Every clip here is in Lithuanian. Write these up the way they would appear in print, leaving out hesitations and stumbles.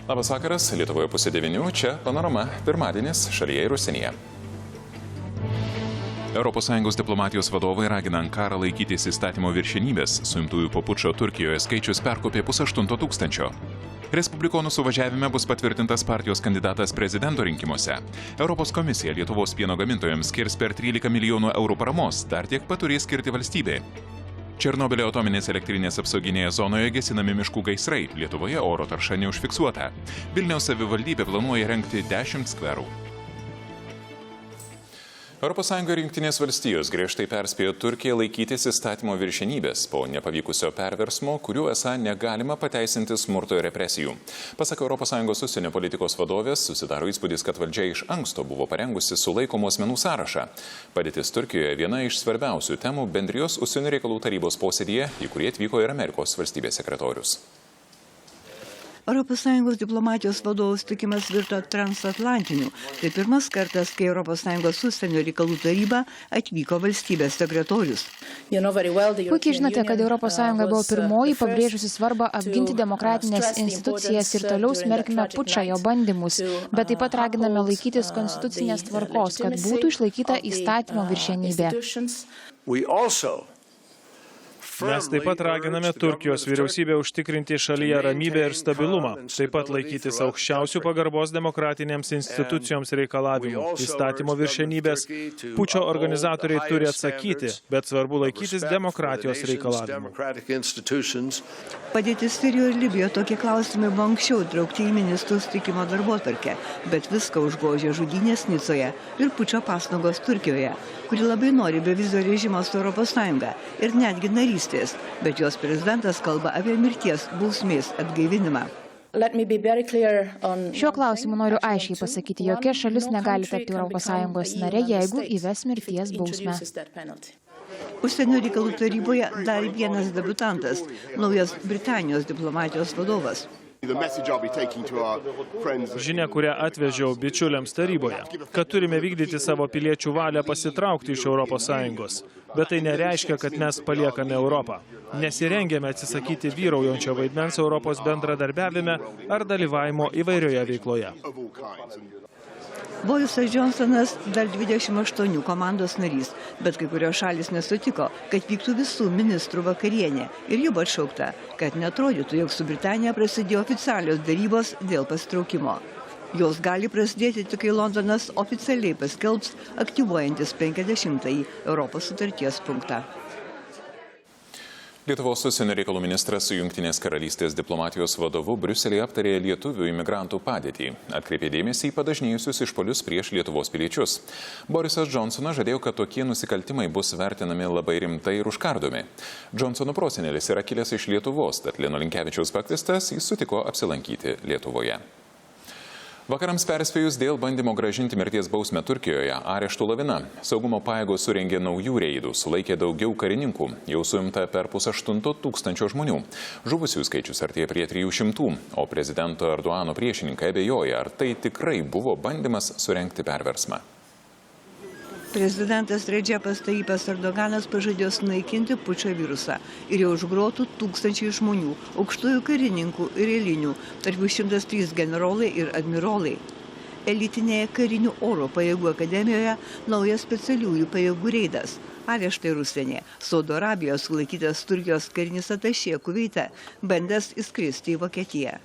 Labas vakaras, Lietuvoje 8:30, čia Panorama, pirmadienis šalyje ir užsienyje. ES diplomatijos vadovai ragina Ankarą laikytis įstatymo viršenybės, suimtųjų po pučo Turkijoje skaičius perkopė 1800. Respublikonų suvažiavime bus patvirtintas partijos kandidatas prezidento rinkimuose. Europos komisija Lietuvos pieno gamintojams skirs per 13 milijonų eurų paramos, dar tiek pat turės skirti valstybė. Černobylio atominės elektrinės apsauginėje zonoje gesinami miškų gaisrai, Lietuvoje oro tarša neužfiksuota. Vilniaus savivaldybė planuoja rengti 10 skverų. ES ir Jungtinės valstijos griežtai perspėjo Turkiją laikytis įstatymo viršenybės po nepavykusio perversmo, kuriuo esą negalima pateisinti smurto ir represijų. Pasak ES užsienio politikos vadovės, susidaro įspūdis, kad valdžia iš anksto buvo parengusi sulaikomų asmenų sąrašą. Padėtis Turkijoje viena iš svarbiausių temų bendrijos užsienio reikalų tarybos posėdyje, į kurį atvyko ir Amerikos valstybės sekretorius. ES diplomatijos vadovų sutikimas virto transatlantiniu. Tai pirmas kartas, kai ES užsienio reikalų taryba atvyko valstybės sekretorius. Puikiai žinote, kad ES buvo pirmoji pabrėžusi svarbą apginti demokratinės institucijas ir toliau smerkime pučą jo bandymus, bet taip pat raginame laikytis konstitucinės tvarkos, kad būtų išlaikyta įstatymo viršenybė. Mes taip pat raginame Turkijos vyriausybę užtikrinti šalyje ramybę ir stabilumą, taip pat laikytis aukščiausių pagarbos demokratinėms institucijoms reikalavimų, įstatymo viršenybės. Pučo organizatoriai turi atsakyti, bet svarbu laikytis demokratijos reikalavimų. Padėtis Sirijoje ir Libijoje tokie klausimai buvo anksčiau traukti į ministrų susitikimo darbotvarkę, bet viską užgožė žudynės Nicoje ir pučo pastangos Turkijoje, kuri labai nori bevizio režimo su ES ir netgi narystės, bet jos prezidentas kalba apie mirties bausmės atgaivinimą. Šiuo klausimu noriu aiškiai pasakyti, jokia šalis negali tapti ES nare, jeigu įves mirties bausmę. Užsienio reikalų taryboje dar vienas debiutantas, naujas Britanijos diplomatijos vadovas. Žinia, kurią atvežiau bičiuliams taryboje, kad turime vykdyti savo piliečių valią pasitraukti iš ES. Bet tai nereiškia, kad mes paliekame Europą. Nesirengėme atsisakyti vyraujančio vaidmens Europos bendradarbiavime ar dalyvavimo įvairioje veikloje. Borisas Džonsonas dar 28 komandos narys, bet kai kurios šalis nesutiko, kad vyktų visų ministrų vakarienė ir jų buvo atšaukta, kad neatrodytų, jog su Britanija prasidėjo oficialios darybos dėl pasitraukimo. Jos gali prasidėti tik, kai Londonas oficialiai paskelbs aktyvuojantis 50-ąjį Europos sutarties punktą. Lietuvos užsienio reikalų ministras su Jungtinės karalystės diplomatijos vadovu Briuselyje aptarė lietuvių imigrantų padėtį. Atkreipė dėmesį į padažnėjusius išpuolius prieš Lietuvos piliečius. Borisas Džonsonas žadėjo, kad tokie nusikaltimai bus vertinami labai rimtai ir užkardomi. Džonsono prosenelis yra kilęs iš Lietuvos, tad Lino Linkevičiaus pakviestas jis sutiko apsilankyti Lietuvoje. Vakarams perspėjus dėl bandymo grąžinti mirties bausmę Turkijoje, areštų lavina. Saugumo pajėgos surengė naujų reidų, sulaikė daugiau karininkų, jau suimta per 1500 žmonių. Žuvusių skaičius artėja prie 300, o prezidento Erdoano priešininkai abejoja, ar tai tikrai buvo bandymas surengti perversmą. Prezidentas Redžepas Tayyipas Erdoganas pažadėjo sunaikinti pučo virusą ir jau užgrotų tūkstančiai žmonių, aukštųjų karininkų ir eilinių, tarp 103 generolai ir admirolai. Elitinėje karinių oro pajėgų akademijoje naujas specialiųjų pajėgų reidas. Areštai ir užsienyje. Saudo Arabijos sulaikytas Turkijos karinis atašė Kuveite, bandęs įskristi į Vokietiją.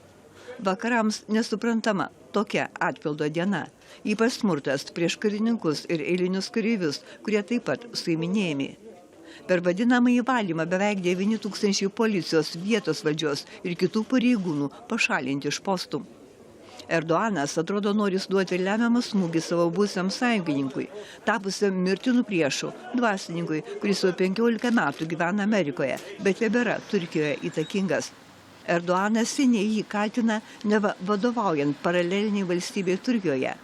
Vakarams nesuprantama tokia atpildo diena. Ypač smurtas prieš karininkus ir eilinius kareivius, kurie taip pat suiminėjami. Per vadinamąjį valymą beveik 9000 policijos, vietos valdžios ir kitų pareigūnų pašalinti iš postų. Erdoanas atrodo nori duoti lemiamą smūgį savo buvusiam sąjungininkui, tapusiam mirtinų priešų, dvasininkui, kuris jau 15 metų gyvena Amerikoje, bet tebėra Turkijoje įtakingas. Erdoanas seniai jį kaltina neva vadovaujant paraleliniai valstybei Turkijoje.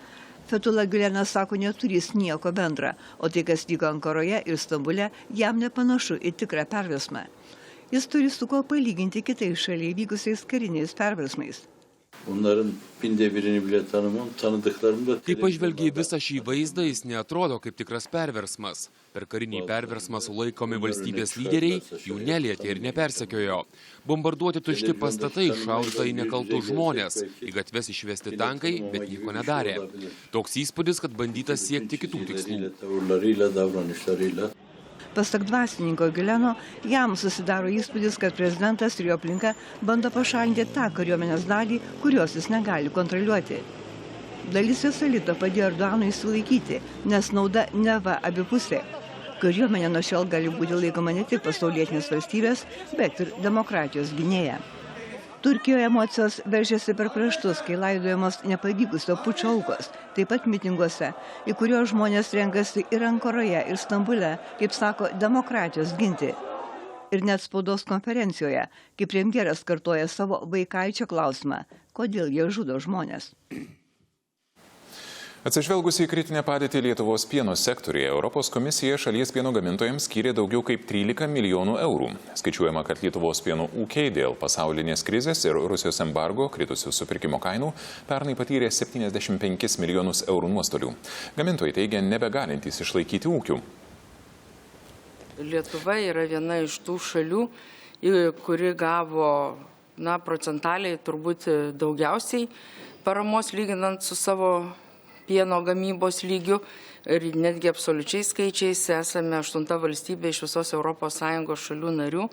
Fethullah Gülenas sako, neturės nieko bendra, o tai, kas vyko Ankaroje ir Stambule, jam nepanašu į tikrą perversmą. Jis turi su kuo palyginti kitais šalyje vykusiais kariniais perversmais. Onların binde birini bile tanımam, tanıdıklarım da... Kai pažvelgia į visą šį vaizdą, jis neatrodo kaip tikras perversmas. Per karinį perversmą sulaikomi valstybės lyderiai jų nelietė ir nepersekiojo. Bombarduoti tušti pastatai, šaudyta į nekaltus žmonės, į gatves išvesti tankai, bet nieko nedarė. Toks įspūdis, kad bandyta siekti kitų tikslų. Pasak dvasininko Gileno, jam susidaro įspūdis, kad prezidentas ir jo aplinka bando pašalinti tą kariuomenės dalį, kurios jis negali kontroliuoti. Dalis jos elito padėjo Erdoganui sulaikyti, nes nauda neva abipusė. Kariuomenė nuo šiol gali būti laikoma ne tik pasaulietinės valstybės, bet ir demokratijos gynėja. Turkijoje emocijos veržėsi per kraštus, kai laidojamos nepavykusio pučo aukos, taip pat mitinguose, į kuriuos žmonės renkasi ir Ankoroje, ir Stambule, kaip sako, demokratijos ginti. Ir net spaudos konferencijoje, kai premjeras kartoja savo vaikaičio klausimą, kodėl jie žudo žmonės. Atsižvelgusi į kritinę padėtį Lietuvos pieno sektoriuje, Europos komisija šalies pieno gamintojams skyrė daugiau kaip 13 milijonų eurų. Skaičiuojama, kad Lietuvos pieno ūkiai dėl pasaulinės krizės ir Rusijos embargo kritusių supirkimo kainų pernai patyrė 75 milijonus eurų nuostolių. Gamintojai teigia nebegalintys išlaikyti ūkių. Lietuva yra viena iš tų šalių, kuri gavo procentaliai turbūt daugiausiai paramos lyginant su savo pieno gamybos lygių ir netgi absoliučiais skaičiais esame 8 valstybė iš visos ES šalių narių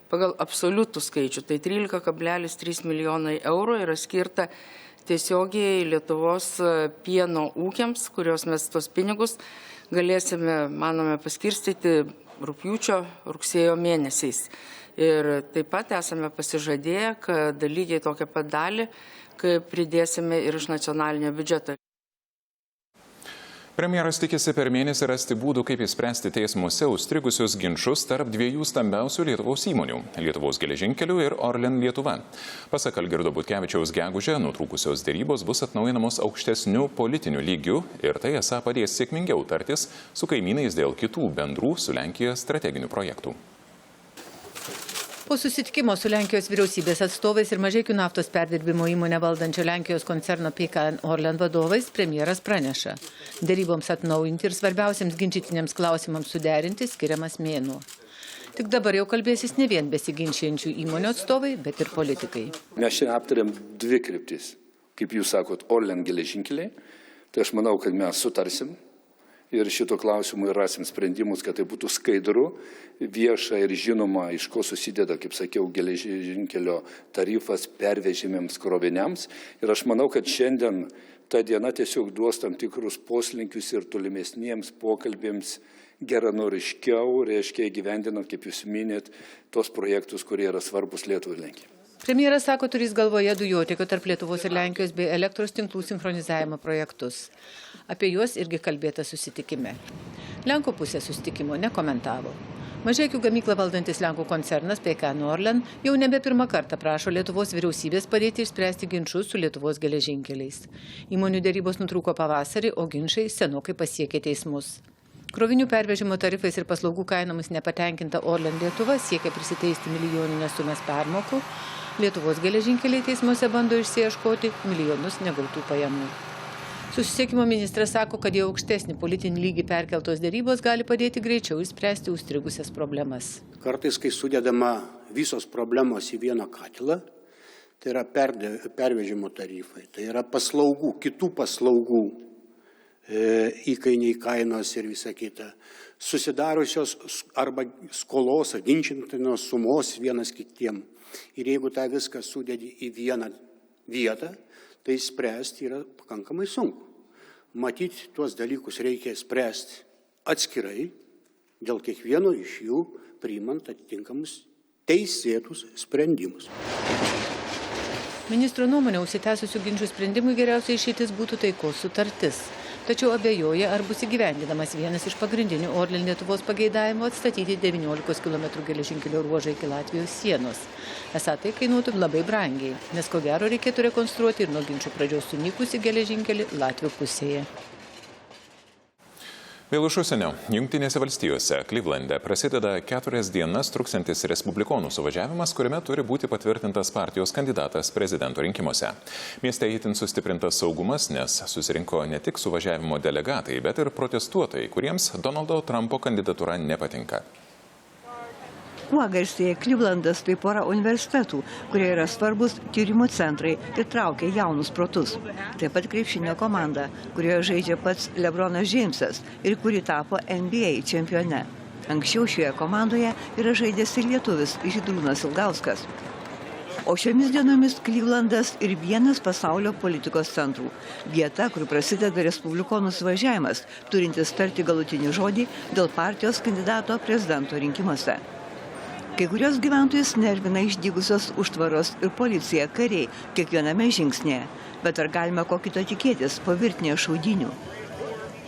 pagal absoliutų skaičių. Tai 13,3 milijonai eurų yra skirta tiesiogiai Lietuvos pieno ūkiams, kurios mes tos pinigus galėsime, manome, paskirstyti rugpjūčio, rugsėjo mėnesiais. Ir taip pat esame pasižadėję, kad lygiai tokią pat dalį, kai pridėsime ir iš nacionalinio biudžeto. Premjeras tikisi per mėnesį rasti būdų, kaip išspręsti teismuose užstrigusius ginčus tarp dviejų stambiausių Lietuvos įmonių – Lietuvos geležinkelių ir Orlen Lietuva. Pasak Algirdo Butkevičiaus gegužę, nutrūkusios dėrybos bus atnaujinamos aukštesniu politiniu lygiu ir tai esą padės sėkmingiau tartis su kaimynais dėl kitų bendrų su Lenkija strateginių projektų. Po susitikimo su Lenkijos vyriausybės atstovais ir Mažeikių naftos perdirbimo įmonę valdančio Lenkijos koncerno PKN Orlen vadovais premjeras praneša. Deryboms atnaujinti ir svarbiausiams ginčytiniams klausimams suderinti skiriamas mėnuo. Tik dabar jau kalbėsis ne vien besiginčiančių įmonių atstovai, bet ir politikai. Mes šiandien aptarėm dvi kryptis. Kaip jūs sakot, Orlen geležinkeliai. Tai aš manau, kad mes sutarsim. Ir šito klausimu ir rasim sprendimus, kad tai būtų skaidru, vieša ir žinoma, iš ko susideda, kaip sakiau, geležinkelio tarifas pervežimiems kroviniams. Ir aš manau, kad šiandien ta diena tiesiog duos tam tikrus poslinkius ir tolimesniems pokalbėms geranoriškiau, reiškia įgyvendinant, kaip jūs minėt, tos projektus, kurie yra svarbus Lietuvai ir Lenkijai. Premjeras sako, turės galvoje dujotiekio tarp Lietuvos ir Lenkijos bei elektros tinklų sinchronizavimo projektus. Apie juos irgi kalbėta susitikime. Lenkų pusė susitikimo nekomentavo. Mažeikių gamyklą valdantis Lenkų koncernas PKN Orlen jau nebe pirmą kartą prašo Lietuvos vyriausybės padėti išspręsti ginčus su Lietuvos geležinkeliais. Įmonių dėrybos nutrūko pavasarį, o ginčai senokai pasiekė teismus. Krovinių pervežimo tarifais ir paslaugų kainomis nepatenkinta Orlen Lietuva siekia prisiteisti milijoninės sumas permokų. Lietuvos geležinkeliai teismuose bando išsiieškoti milijonus negautų pajamų. Susisiekimo ministras sako, kad jau aukštesnį politinį lygį perkeltos dėrybos gali padėti greičiau išspręsti užstrigusias problemas. Kartais, kai sudedama visos problemos į vieną katilą, tai yra pervežimo tarifai, tai yra paslaugų, kitų paslaugų įkainiai, kainos ir visa kita, susidariusios arba skolos, ginčintinos sumos vienas kitiem. Ir jeigu tą viską sudedi į vieną vietą, tai spręsti yra pakankamai sunku. Matyti, tuos dalykus reikia spręsti atskirai, dėl kiekvieno iš jų priimant atitinkamus teisėtus sprendimus. Ministro nuomonė, užsitęsusių ginčų sprendimui geriausia išeitis būtų taikos sutartis. Tačiau abejoja, ar bus įgyvendinamas vienas iš pagrindinių Orlen Lietuvos pageidavimų atstatyti 19 km geležinkelio ruožą iki Latvijos sienos. Esą tai kainuotų labai brangiai, nes ko gero reikėtų rekonstruoti ir nuo ginčų pradžios sunykusi geležinkelį Latvių pusėje. Vėl iš užsienio. Jungtinėse valstijose, Clevelande, prasideda 4 dienas truksiantis respublikonų suvažiavimas, kuriame turi būti patvirtintas partijos kandidatas prezidento rinkimuose. Mieste itin sustiprintas saugumas, nes susirinko ne tik suvažiavimo delegatai, bet ir protestuotojai, kuriems Donaldo Trumpo kandidatūra nepatinka. Kuo garsėja Clevelandas, tai pora universitetų, kurie yra svarbus tyrimų centrai ir traukia jaunus protus. Taip pat krepšinio komanda, kurioje žaidžia pats LeBronas Jamesas ir kuri tapo NBA čempione. Anksčiau šioje komandoje yra žaidęs ir lietuvis Žydrūnas Ilgauskas. O šiomis dienomis Clevelandas ir vienas pasaulio politikos centrų. Vieta, kur prasideda respublikonų suvažiavimas, turintis tarti galutinį žodį dėl partijos kandidato prezidento rinkimuose. Kai kurios gyventojus nervina išdygusios užtvaros ir policija, kariai kiekviename žingsnėje. Bet ar galime ko kito tikėtis po virtinės šaudynių?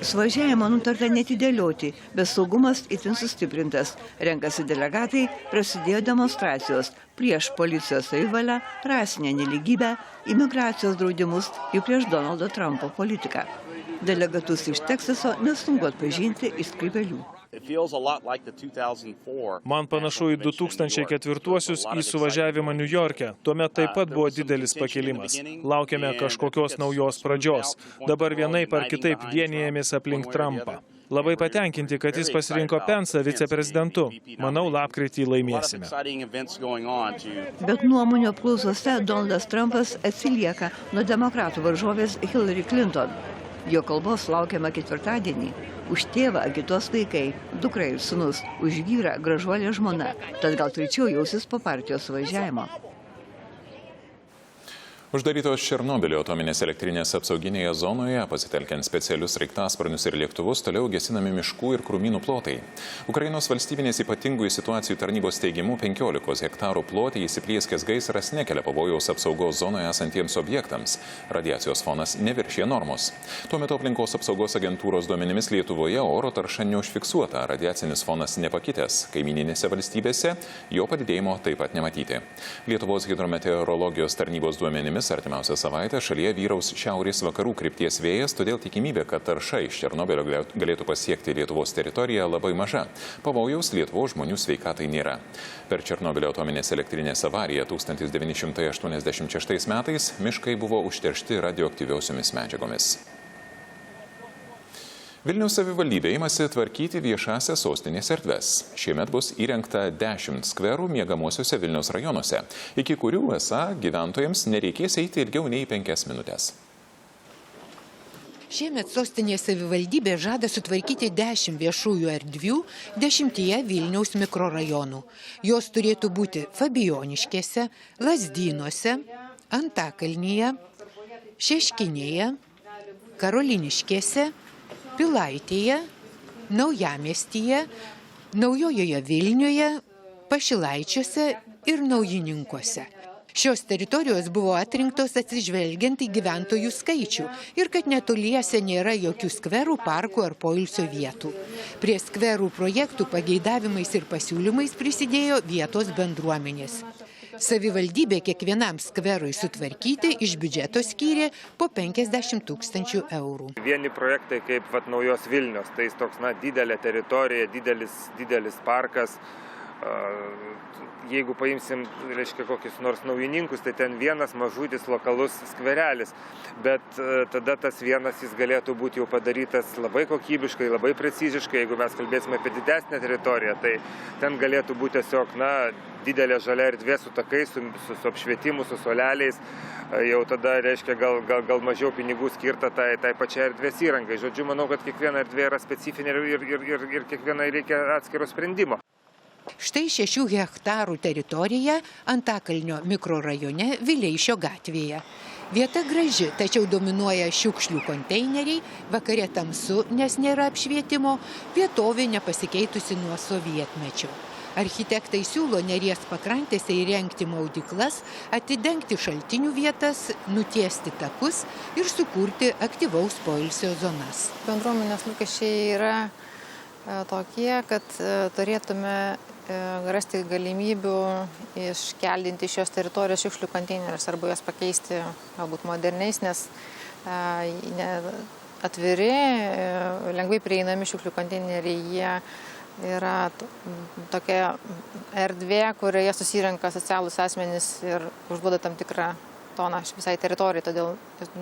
Suvažiavimą nutarta netidėlioti, bet saugumas itin sustiprintas. Renkasi delegatai, prasidėjo demonstracijos prieš policijos savivalę, rasinę nelygybę, imigracijos draudimus ir prieš Donaldo Trumpo politiką. Delegatus iš Teksaso nesunku atpažinti iš skrybelių. Man panašu į 2004-uosius į suvažiavimą Niujorke. Tuomet taip pat buvo didelis pakilimas. Laukiame kažkokios naujos pradžios. Dabar vienaip ar kitaip vienijamės aplink Trumpą. Labai patenkinti, kad jis pasirinko Pensą viceprezidentu. Manau, lapkritį laimėsime. Bet nuomonių apklausose Donaldas Trumpas atsilieka nuo demokratų varžovės Hillary Clinton. Jo kalbos laukiama ketvirtadienį. Už tėvą agituos vaikai, dukra ir sūnus, už vyrą gražuolė žmona. Tad gal tvirčiau jausis po partijos suvažiavimo. Uždarytos Černobylio atominės elektrinės apsauginėje zonoje, pasitelkiant specialius sraigtasparnius ir lėktuvus, toliau gesinami miškų ir krūmynų plotai. Ukrainos valstybinės ypatingųjų situacijų tarnybos teigimu 15 hektarų plote įsiplieskęs gaisras nekelia pavojaus apsaugos zonoje esantiems objektams. Radiacijos fonas neviršė normos. Tuo metu aplinkos apsaugos agentūros duomenimis Lietuvoje oro tarša neužfiksuota, radiacinis fonas nepakitęs. Kaimyninėse valstybėse jo padidėjimo taip pat nematyti. Lietuvos hidrometeorologijos tarnybos duomenimis artimiausią savaitę šalyje vyraus šiaurės vakarų krypties vėjas, todėl tikimybė, kad tarša iš Černobylio galėtų pasiekti Lietuvos teritoriją labai maža. Pavojaus Lietuvos žmonių sveikatai nėra. Per Černobylio atominės elektrinės avariją 1986 metais miškai buvo užteršti radioaktyviosiomis medžiagomis. Vilniaus savivaldybė imasi tvarkyti viešąsias sostinės erdves. Šiemet bus įrengta 10 skverų miegamuosiuose Vilniaus rajonuose, iki kurių esą gyventojams nereikės eiti ilgiau nei 5 minutės. Šiemet sostinės savivaldybė žada sutvarkyti 10 viešųjų erdvių 10 Vilniaus mikrorajonų. Jos turėtų būti Fabijoniškėse, Lazdynuose, Antakalnyje, Šeškinėje, Karoliniškėse, Pilaitėje, Naujamiestyje, Naujojoje Vilniuje, Pašilaičiuose ir Naujininkuose. Šios teritorijos buvo atrinktos atsižvelgiant į gyventojų skaičių ir kad netoliese nėra jokių skverų, parkų ar poilsio vietų. Prie skverų projektų pageidavimais ir pasiūlymais prisidėjo vietos bendruomenės. Savivaldybė kiekvienam skverui sutvarkyti iš biudžeto skyrė po 50 000 eurų. Vieni projektai kaip naujos Vilnios, tai toks didelė teritorija, didelis parkas. Jeigu paimsim, kokius nors naujininkus, tai ten vienas mažutis lokalus skverelis, bet tada tas vienas jis galėtų būti jau padarytas labai kokybiškai, labai preciziškai. Jeigu mes kalbėsime apie didesnę teritoriją, tai ten galėtų būti tiesiog didelė žalia erdvė su takais, su apšvietimu, su soleliais. Jau tada gal mažiau pinigų skirta tai pačiai erdvės įrangai. Žodžiu, manau, kad kiekviena erdvė yra specifinė ir kiekvienai reikia atskiro sprendimo. Štai 6 hektarų teritorija Antakalnio mikrorajone Vileišio gatvėje. Vieta graži, tačiau dominuoja šiukšlių konteineriai, vakare tamsu, nes nėra apšvietimo, vietovė nepasikeitusi nuo sovietmečio. Architektai siūlo Neries pakrantėse įrengti maudyklas, atidengti šaltinių vietas, nutiesti takus ir sukurti aktyvaus poilsio zonas. Bendruomenės lūkesčiai yra tokie, kad turėtume rasti galimybių iškeldinti šios teritorijos šiukšlių konteinerius arba jas pakeisti galbūt moderniais, nes atviri, lengvai prieinami šiukšlių konteineriai. Jie yra tokia erdvė, kurioje susirenka socialūs asmenys ir užduoda tam tikrą toną visai teritorijai, todėl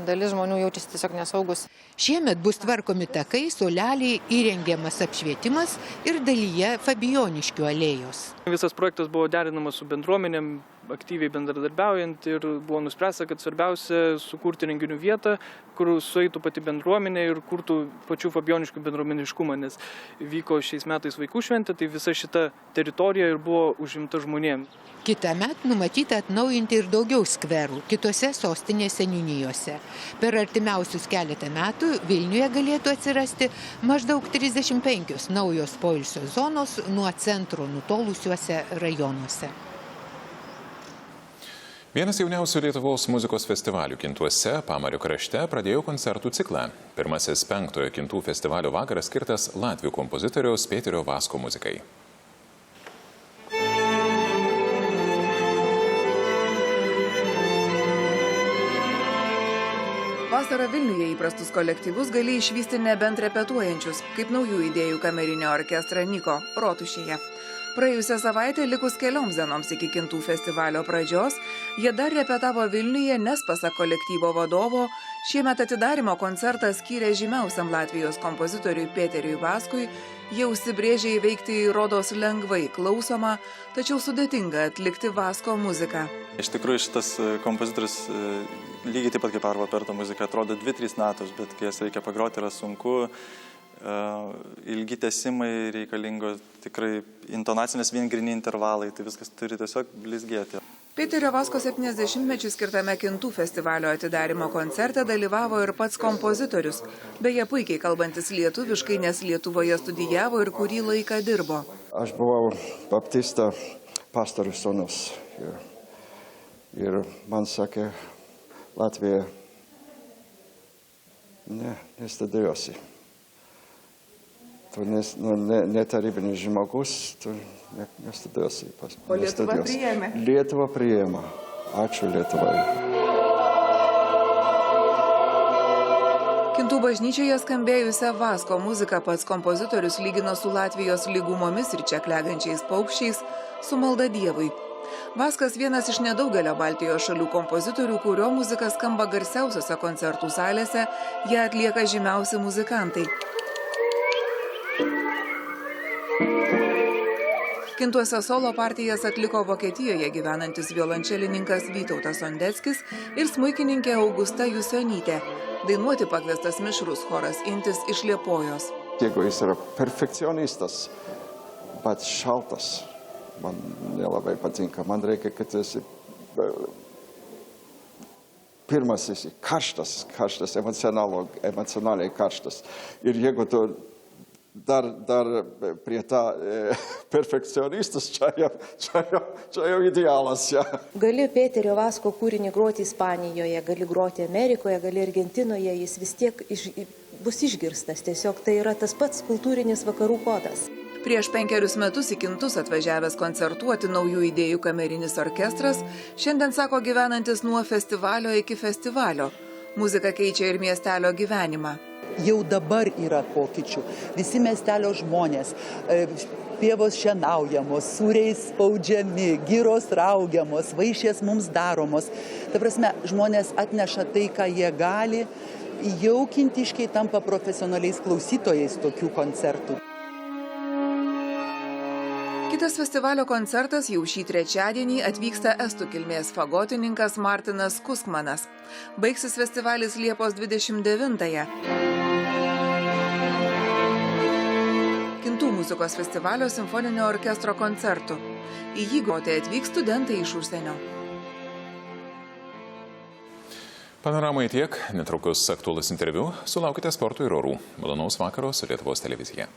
dalis žmonių jaučiasi tiesiog nesaugus. Šiemet bus tvarkomi takai, suoleliai, įrengiamas apšvietimas ir dalyje Fabijoniškių alėjos. Visas projektas buvo derinamas su bendruomenėm, aktyviai bendradarbiaujant ir buvo nuspręsta, kad svarbiausia sukurti renginių vietą, kur sueitų pati bendruomenė ir kurtų pačių Fabijoniškių bendruomeniškumą, nes vyko šiais metais vaikų šventė, tai visa šita teritorija ir buvo užimta žmonėm. Kitąmet numatyta atnaujinti ir daugiau skverų kitose sostinės seniūnijose. Per artimiausius keletą metų Vilniuje galėtų atsirasti maždaug 35 naujos poilsio zonos nuo centro nutolusiuose rajonuose. Vienas jauniausių Lietuvos muzikos festivalių Kintuose, Pamario krašte, pradėjo koncertų ciklą. Pirmasis 5-ojo Kintų festivalio vakaras skirtas latvių kompozitoriaus Pėterio Vasko muzikai. Vasarą Vilniuje įprastus kolektyvus gali išvysti nebent repetuojančius, kaip naujų idėjų kamerinio orkestrą Niko Rotušėje. Praėjusią savaitę, likus kelioms dienoms iki Kintų festivalio pradžios, jie dar repetavo Vilniuje, nes pasak kolektyvo vadovo, šiemet atidarymo koncertą skyrė žymiausiam Latvijos kompozitoriui Pėteriui Vaskui, jie užsibrėžė įveikti rodos lengvai klausomą, tačiau sudėtinga atlikti Vasko muziką. Iš tikrųjų, šitas kompozitorius lygiai taip pat kaip Arvo Perto muzika atrodo 2-3 natos, bet kai jas reikia pagroti yra sunku. Ilgi tęsimai reikalingos tikrai intonacinės viengrini intervalai, tai viskas turi tiesiog blizgėti. Pėterio Vasko 70-mečiui skirtame Kintų festivalio atidarymo koncerte dalyvavo ir pats kompozitorius, beje puikiai kalbantis lietuviškai, nes Lietuvoje studijavo ir kurį laiką dirbo. Aš buvau baptista pastorių sūnus ir man sakė, Latvija, nestudėjosi. Tu netarybinis žmogus, tu nestudėjosi. O Lietuva priėmė? Lietuva priėmė. Ačiū Lietuvai. Kintų bažnyčioje skambėjusią Vasko muziką pats kompozitorius lygino su Latvijos lygumomis ir čia klegančiais paukščiais, su malda Dievui. Vaskas vienas iš nedaugelio Baltijos šalių kompozitorių, kurio muzika skamba garsiausiose koncertų salėse, ją atlieka žymiausi muzikantai. Kintuose solo partijas atliko Vokietijoje gyvenantis violončelininkas Vytautas Sondeckis ir smuikininkė Augusta Jusionytė. Dainuoti pakviestas mišrus choras Intis iš Liepojos. Jeigu jis yra perfekcionistas, bet šaltas, man nelabai patinka. Man reikia, kad esi pirmas esi karštas, emocionaliai karštas. Ir jeigu tu dar prie tą perfekcionistus, čia jau idealas. Ja. Gali Pėterio Vasko kūrinį groti Ispanijoje, gali groti Amerikoje, gali Argentinoje, jis vis tiek bus išgirstas. Tiesiog tai yra tas pats kultūrinis vakarų kodas. Prieš 5 metus į Kintus atvažiavęs koncertuoti naujų idėjų kamerinis orkestras, šiandien sako gyvenantis nuo festivalio iki festivalio. Muzika keičia ir miestelio gyvenimą. Jau dabar yra pokyčių. Visi miestelio žmonės, pievos šienaujamos, sūriai spaudžiami, giros raugiamos, vaišės mums daromos. Ta prasme, žmonės atneša tai, ką jie gali, jau kintiškiai tampa profesionaliais klausytojais tokių koncertų. Kitas festivalio koncertas jau šį trečiadienį atvyksta estų kilmės fagotininkas Martinas Kuskmanas. Baigsis festivalis Liepos 29-ąją. Kintų muzikos festivalio simfoninio orkestro koncertų. Į jį groti atvyks studentai iš užsienio. Panoramai tiek, netrukus aktualus interviu, sulaukite sporto ir orų. Malonaus vakaro su Lietuvos televizija.